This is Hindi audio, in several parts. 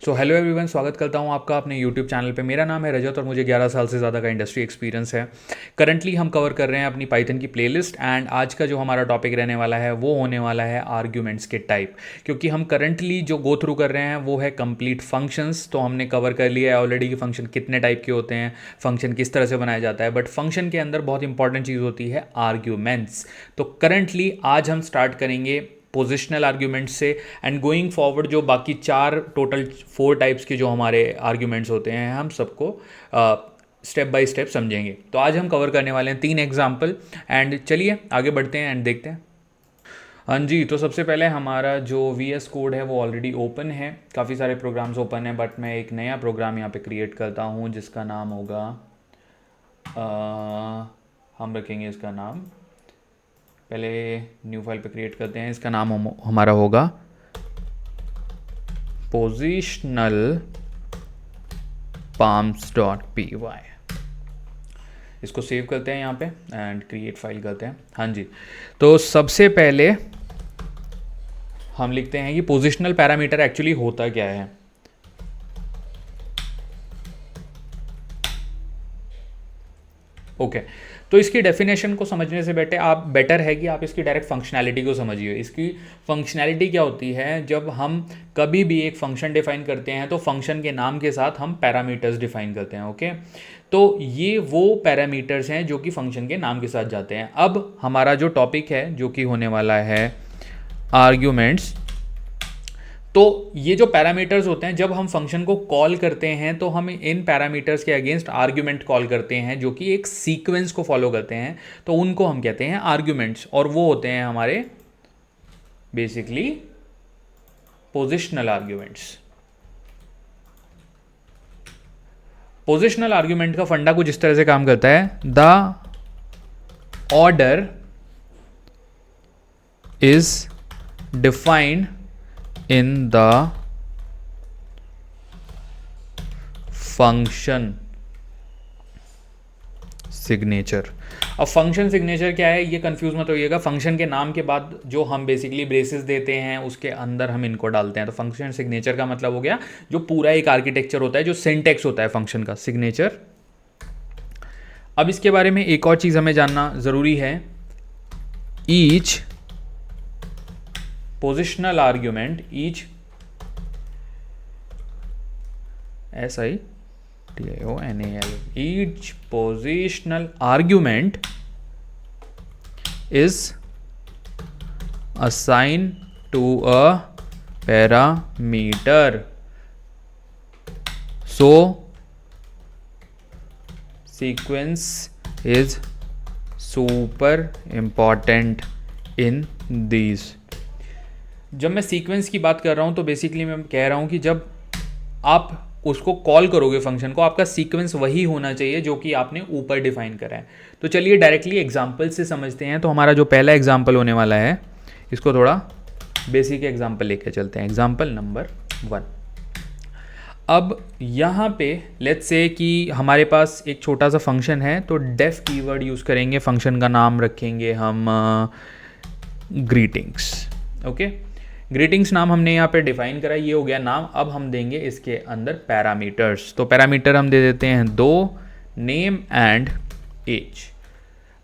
सो हेलो एवरीवन, स्वागत करता हूं आपका अपने यूट्यूब चैनल पे। मेरा नाम है रजत और मुझे 11 साल से ज़्यादा का इंडस्ट्री एक्सपीरियंस है। करंटली हम कवर कर रहे हैं अपनी पाइथन की प्लेलिस्ट एंड आज का जो हमारा टॉपिक रहने वाला है वो होने वाला है आर्ग्यूमेंट्स के टाइप। क्योंकि हम करंटली जो गो थ्रू कर रहे हैं वो है कंप्लीट फंक्शंस। तो हमने कवर कर लिया है ऑलरेडी कि फंक्शन कितने टाइप के होते हैं, फंक्शन किस तरह से बनाया जाता है, बट फंक्शन के अंदर बहुत इंपॉर्टेंट चीज़ होती है आर्ग्यूमेंट्स। तो करंटली आज हम स्टार्ट करेंगे पोजिशनल आर्ग्यूमेंट्स से एंड गोइंग फॉरवर्ड जो बाकी टोटल 4 टाइप्स के जो हमारे आर्ग्यूमेंट्स होते हैं हम सबको स्टेप बाय स्टेप समझेंगे। तो आज हम कवर करने वाले हैं 3 एग्जाम्पल एंड चलिए आगे बढ़ते हैं एंड देखते हैं। हाँ जी, तो सबसे पहले हमारा जो VS कोड है वो ऑलरेडी ओपन है, काफ़ी सारे प्रोग्राम्स ओपन है, बट मैं एक नया प्रोग्राम यहाँ पे क्रिएट करता हूँ जिसका नाम होगा हम रखेंगे इसका नाम, पहले न्यू फाइल पे क्रिएट करते हैं, इसका नाम हमारा होगा positional palms.py। इसको सेव करते हैं यहाँ पे एंड क्रिएट फाइल करते हैं। हाँ जी, तो सबसे पहले हम लिखते हैं कि पोजिशनल पैरामीटर एक्चुअली होता क्या है। ओके, तो इसकी डेफिनेशन को समझने से बेटर है कि आप इसकी डायरेक्ट फंक्शनैलिटी को समझिए। इसकी फंक्शनैलिटी क्या होती है, जब हम कभी भी एक फंक्शन डिफाइन करते हैं तो फंक्शन के नाम के साथ हम पैरामीटर्स डिफाइन करते हैं। ओके, तो ये वो पैरामीटर्स हैं जो कि फंक्शन के नाम के साथ जाते हैं। अब हमारा जो टॉपिक है जो कि होने वाला है आर्ग्यूमेंट्स, तो ये जो पैरामीटर्स होते हैं जब हम फंक्शन को कॉल करते हैं तो हम इन पैरामीटर्स के अगेंस्ट आर्ग्यूमेंट कॉल करते हैं जो कि एक सीक्वेंस को फॉलो करते हैं, तो उनको हम कहते हैं आर्ग्यूमेंट्स, और वो होते हैं हमारे basically positional arguments. Positional argument का फंडा कुछ इस तरह से काम करता है, the order is defined in the function signature। अब फंक्शन सिग्नेचर क्या है ये कंफ्यूज मत होइएगा। फंक्शन के नाम के बाद जो हम बेसिकली ब्रेसेस देते हैं उसके अंदर हम इनको डालते हैं, तो फंक्शन सिग्नेचर का मतलब हो गया जो पूरा एक आर्किटेक्चर होता है, जो सिंटेक्स होता है फंक्शन का, सिग्नेचर। अब इसके बारे में एक और चीज हमें जानना जरूरी है, each positional argument, each positional argument is assigned to a parameter, so sequence is super important in these। जब मैं सीक्वेंस की बात कर रहा हूँ तो बेसिकली मैं कह रहा हूँ कि जब आप उसको कॉल करोगे फंक्शन को, आपका सीक्वेंस वही होना चाहिए जो कि आपने ऊपर डिफाइन करा है। तो चलिए डायरेक्टली एग्जांपल से समझते हैं। तो हमारा जो पहला एग्जांपल होने वाला है, इसको थोड़ा बेसिक एग्जांपल लेके चलते हैं, एग्जांपल नंबर 1। अब यहाँ पे लेट्स से कि हमारे पास एक छोटा सा फंक्शन है, तो डेफ कीवर्ड यूज़ करेंगे, फंक्शन का नाम रखेंगे हम ग्रीटिंग्स। ओके, ग्रीटिंग्स नाम हमने यहाँ पे डिफाइन करा, ये हो गया नाम। अब हम देंगे इसके अंदर पैरामीटर्स, तो पैरामीटर हम दे देते हैं 2, नेम एंड एज।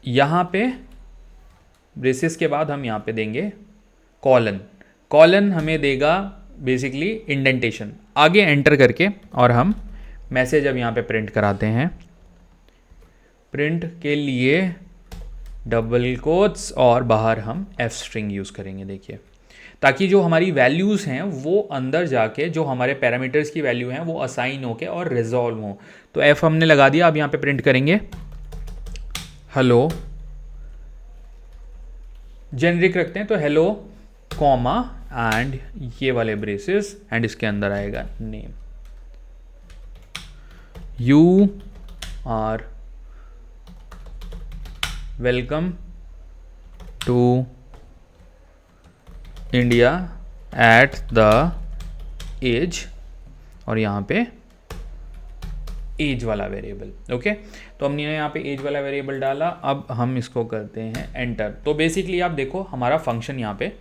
यहाँ पे ब्रेसेस के बाद हम यहाँ पे देंगे कॉलन। कॉलन हमें देगा बेसिकली इंडेंटेशन, आगे एंटर करके, और हम मैसेज अब यहाँ पे प्रिंट कराते हैं। प्रिंट के लिए डबल कोट्स और बाहर हम एफ स्ट्रिंग यूज़ करेंगे, देखिए, ताकि जो हमारी वैल्यूज़ हैं वो अंदर जाके जो हमारे पैरामीटर्स की वैल्यू हैं वो असाइन होके और रिजॉल्व हों। तो एफ हमने लगा दिया। अब यहाँ पे प्रिंट करेंगे हेलो, जेनरिक रखते हैं तो हेलो कॉमा एंड ये वाले ब्रेसेस एंड इसके अंदर आएगा name. You are welcome to India at the age, और यहाँ पे एज वाला वेरिएबल। ओके, तो हमने यहाँ पे एज वाला वेरिएबल डाला। अब हम इसको करते हैं एंटर। तो बेसिकली आप देखो हमारा फंक्शन यहाँ पे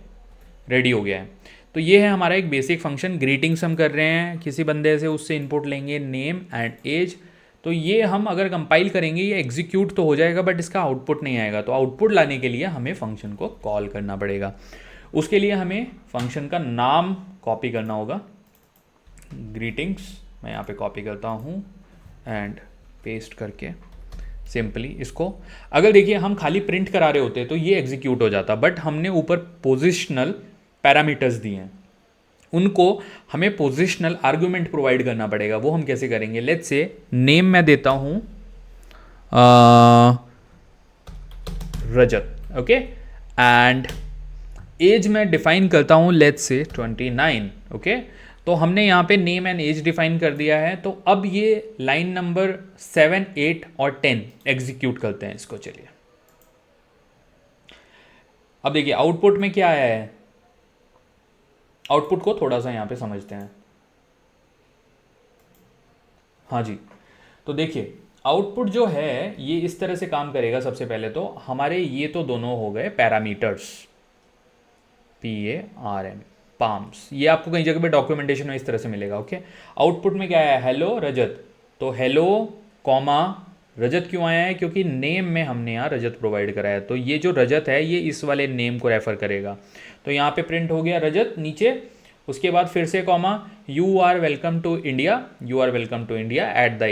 रेडी हो गया है। तो ये है हमारा एक बेसिक फंक्शन। ग्रीटिंग्स हम कर रहे हैं किसी बंदे से, उससे इनपुट लेंगे नेम एंड एज। तो ये हम अगर कंपाइल करेंगे ये एग्जीक्यूट तो हो जाएगा बट इसका आउटपुट नहीं आएगा। तो आउटपुट लाने के लिए हमें फंक्शन को कॉल करना पड़ेगा। उसके लिए हमें फंक्शन का नाम कॉपी करना होगा। ग्रीटिंग्स मैं यहाँ पे कॉपी करता हूँ एंड पेस्ट करके सिंपली इसको, अगर देखिए हम खाली प्रिंट करा रहे होते तो ये एग्जीक्यूट हो जाता, बट हमने ऊपर पोजिशनल पैरामीटर्स दिए हैं, उनको हमें पोजिशनल आर्गुमेंट प्रोवाइड करना पड़ेगा। वो हम कैसे करेंगे? लेट्स से नेम मैं देता हूँ रजत, ओके, एंड एज मैं डिफाइन करता हूँ लेट्स से 29, ओके। तो हमने यहाँ पे नेम एंड एज डिफाइन कर दिया है। तो अब ये लाइन नंबर 7, 8 और 10 एग्जीक्यूट करते हैं इसको। चलिए अब देखिए आउटपुट में क्या आया है। आउटपुट को थोड़ा सा यहाँ पे समझते हैं। हाँ जी, तो देखिए आउटपुट जो है ये इस तरह से काम करेगा। सबसे पहले तो हमारे ये तो दोनों हो गए पैरामीटर्स, PARM, पाम्स। ये आपको कई जगह पे डॉक्यूमेंटेशन में इस तरह से मिलेगा, ओके। आउटपुट में क्या आया? हेलो रजत। तो हेलो कॉमा रजत क्यों आया है? क्योंकि नेम में हमने यहाँ रजत प्रोवाइड कराया है। तो ये जो रजत है ये इस वाले नेम को रेफर करेगा। तो यहाँ पे प्रिंट हो गया रजत नीचे। उसके बाद फिर से comma, you are welcome to India, you are welcome to India at the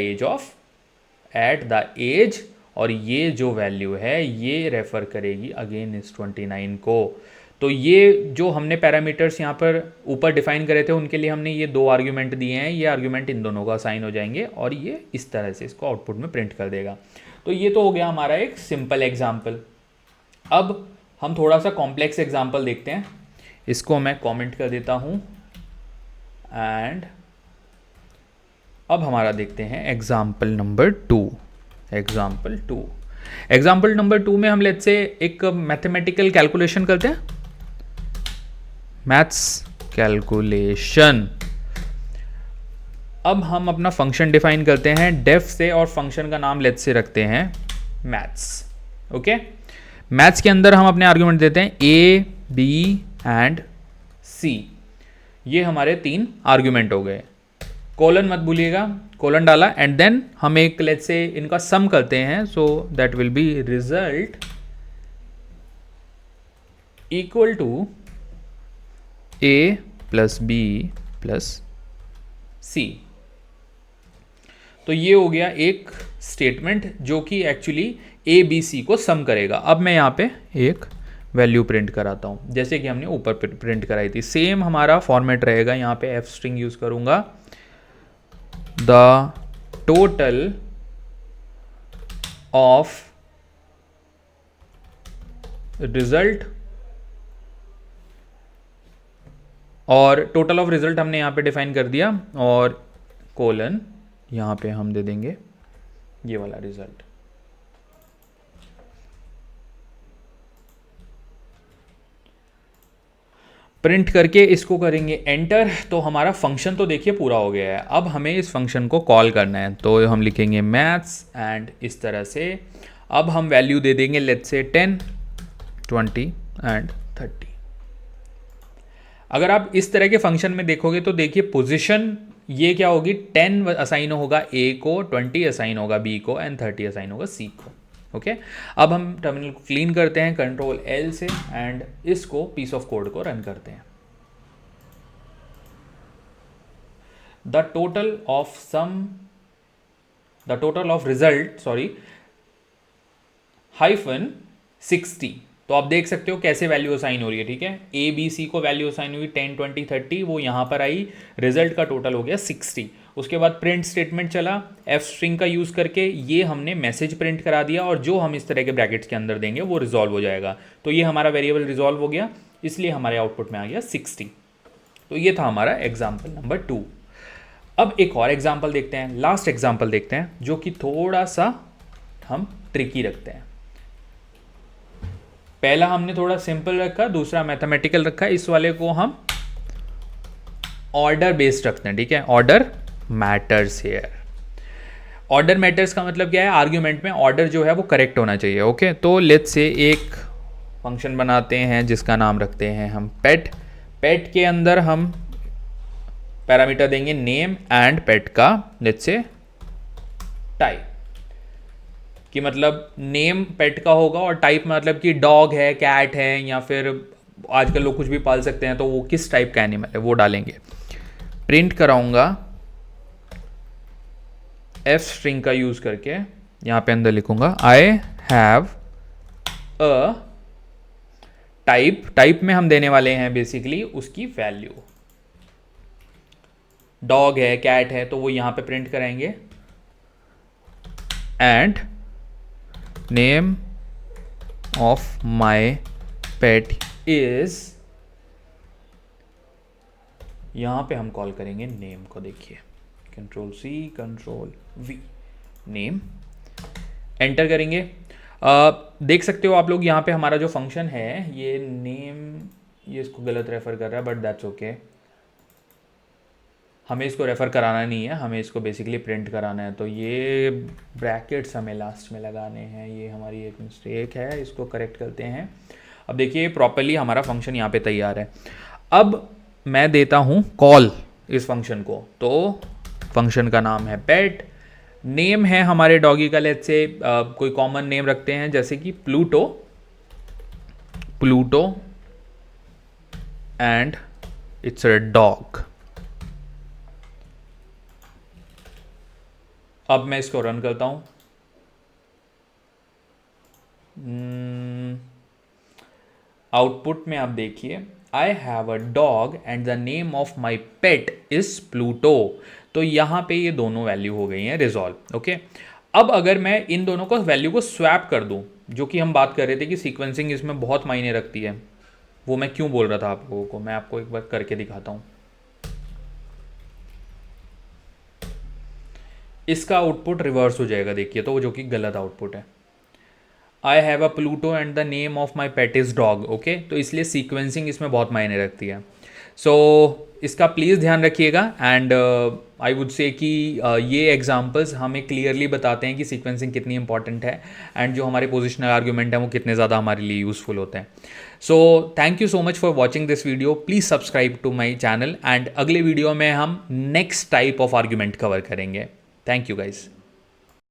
age, और ये जो वैल्यू है ये रेफर करेगी अगेन इस 29 को। तो ये जो हमने पैरामीटर्स यहाँ पर ऊपर डिफाइन करे थे उनके लिए हमने ये 2 आर्ग्यूमेंट दिए हैं। ये आर्ग्यूमेंट इन दोनों का असाइन हो जाएंगे और ये इस तरह से इसको आउटपुट में प्रिंट कर देगा। तो ये तो हो गया हमारा एक सिंपल एग्जाम्पल। अब हम थोड़ा सा कॉम्प्लेक्स एग्जाम्पल देखते हैं। इसको मैं कमेंट कर देता हूँ एंड अब हमारा देखते हैं एग्जाम्पल नंबर 2। एग्जाम्पल नंबर 2 में हम लेट्स से एक मैथमेटिकल कैलकुलेशन करते हैं, मैथ्स कैलकुलेशन। अब हम अपना फंक्शन डिफाइन करते हैं डेफ से और फंक्शन का नाम लेट्स से रखते हैं मैथ्स, ओके। मैथ्स के अंदर हम अपने आर्गुमेंट देते हैं A, B एंड C। ये हमारे 3 आर्गुमेंट हो गए। कोलन मत भूलिएगा, कोलन डाला एंड देन हम एक लेट्स से इनका सम करते हैं। So that will be result equal to A plus B plus C। तो ये हो गया एक स्टेटमेंट जो कि एक्चुअली ABC को सम करेगा। अब मैं यहाँ पे एक वैल्यू प्रिंट कराता हूँ जैसे कि हमने ऊपर प्रिंट कराई थी। सेम हमारा फॉर्मेट रहेगा। यहाँ पे F स्ट्रिंग यूज करूँगा। द टोटल ऑफ रिजल्ट, और टोटल ऑफ रिजल्ट हमने यहाँ पे डिफाइन कर दिया, और कोलन यहाँ पे हम दे देंगे ये वाला रिजल्ट। प्रिंट करके इसको करेंगे एंटर। तो हमारा फंक्शन तो देखिए पूरा हो गया है। अब हमें इस फंक्शन को कॉल करना है। तो हम लिखेंगे मैथ्स एंड इस तरह से। अब हम वैल्यू दे देंगे लेट्स से 10, 20 एंड 30। अगर आप इस तरह के फंक्शन में देखोगे तो देखिए पोजीशन ये क्या होगी, 10 असाइन होगा A को, 20 असाइन होगा B को एंड 30 असाइन होगा C को, ओके। अब हम टर्मिनल को क्लीन करते हैं कंट्रोल L से एंड इसको पीस ऑफ कोड को रन करते हैं। The total of result hyphen 60। तो आप देख सकते हो कैसे वैल्यू असाइन हो रही है, ठीक है। A B C को वैल्यू असाइन हुई 10, 20, 30, वो यहाँ पर आई, रिजल्ट का टोटल हो गया 60। उसके बाद प्रिंट स्टेटमेंट चला F स्ट्रिंग का यूज़ करके, ये हमने मैसेज प्रिंट करा दिया और जो हम इस तरह के ब्रैकेट्स के अंदर देंगे वो रिजॉल्व हो जाएगा। तो ये हमारा वेरिएबल रिजॉल्व हो गया, इसलिए हमारे आउटपुट में आ गया 60। तो ये था हमारा एग्जाम्पल नंबर 2। अब एक और एग्जाम्पल देखते हैं, लास्ट एग्जाम्पल देखते हैं जो कि थोड़ा सा हम ट्रिकी रखते हैं। पहला हमने थोड़ा सिंपल रखा, दूसरा मैथमेटिकल रखा। इस वाले को हम ऑर्डर बेस्ड रखते हैं, ठीक है। Order matters here. Order matters का मतलब क्या है, आर्ग्यूमेंट में ऑर्डर जो है वो करेक्ट होना चाहिए, ओके। तो लेट्स से एक फंक्शन बनाते हैं जिसका नाम रखते हैं हम पेट। पेट के अंदर हम पैरामीटर देंगे नेम एंड पेट का लेट्स से टाइप, कि मतलब नेम पेट का होगा और टाइप मतलब कि डॉग है, कैट है, या फिर आजकल लोग कुछ भी पाल सकते हैं, तो वो किस टाइप का एनिमल है वो डालेंगे। प्रिंट कराऊंगा एफ स्ट्रिंग का यूज करके, यहां पे अंदर लिखूंगा I have a type. Type में हम देने वाले हैं बेसिकली उसकी वैल्यू, डॉग है, कैट है, तो वो यहां पे प्रिंट कराएंगे। And name of my pet is, यहां पे हम कॉल करेंगे नेम को, देखिए control C control V, name, enter करेंगे। देख सकते हो आप लोग यहाँ पे हमारा जो फंक्शन है ये नेम, ये इसको गलत रेफर कर रहा है, बट दैट्स ओके। हमें इसको रेफर कराना नहीं है, हमें इसको बेसिकली प्रिंट कराना है, तो ये ब्रैकेट्स हमें लास्ट में लगाने हैं, ये हमारी एक मिस्टेक है, इसको करेक्ट करते हैं। अब देखिए प्रॉपरली हमारा फंक्शन यहाँ पे तैयार है। अब मैं देता हूँ कॉल इस फंक्शन को, तो फंक्शन का नाम है पेट, नेम है हमारे डॉगी का, लेट्स से कोई कॉमन नेम रखते हैं जैसे कि Pluto, Pluto and it's a dog. अब मैं इसको रन करता हूं। आउटपुट में आप देखिए I have a dog and the name of my pet is Pluto. तो यहाँ पे ये दोनों वैल्यू हो गई हैं रिजॉल्व। ओके, अब अगर मैं इन दोनों को वैल्यू को स्वैप कर दूं, जो कि हम बात कर रहे थे कि सीक्वेंसिंग इसमें बहुत मायने रखती है, वो मैं क्यों बोल रहा था आप लोगों को, मैं आपको एक बार करके दिखाता हूँ। इसका आउटपुट रिवर्स हो जाएगा देखिए, तो वो जो कि गलत आउटपुट है। I have a Pluto and the name of my pet is dog. Okay, तो इसलिए सीक्वेंसिंग इसमें बहुत मायने रखती है। सो इसका प्लीज़ ध्यान रखिएगा। एंड आई वुड से कि ये एग्जांपल्स हमें क्लियरली बताते हैं कि सीक्वेंसिंग कितनी इंपॉर्टेंट है, एंड जो हमारे पोजिशनल आर्ग्यूमेंट हैं वो कितने ज़्यादा हमारे लिए यूज़फुल होते हैं। So thank you so much for watching this video. Please subscribe to my channel, and अगले वीडियो में हम next type of argument cover करेंगे। Thank you guys.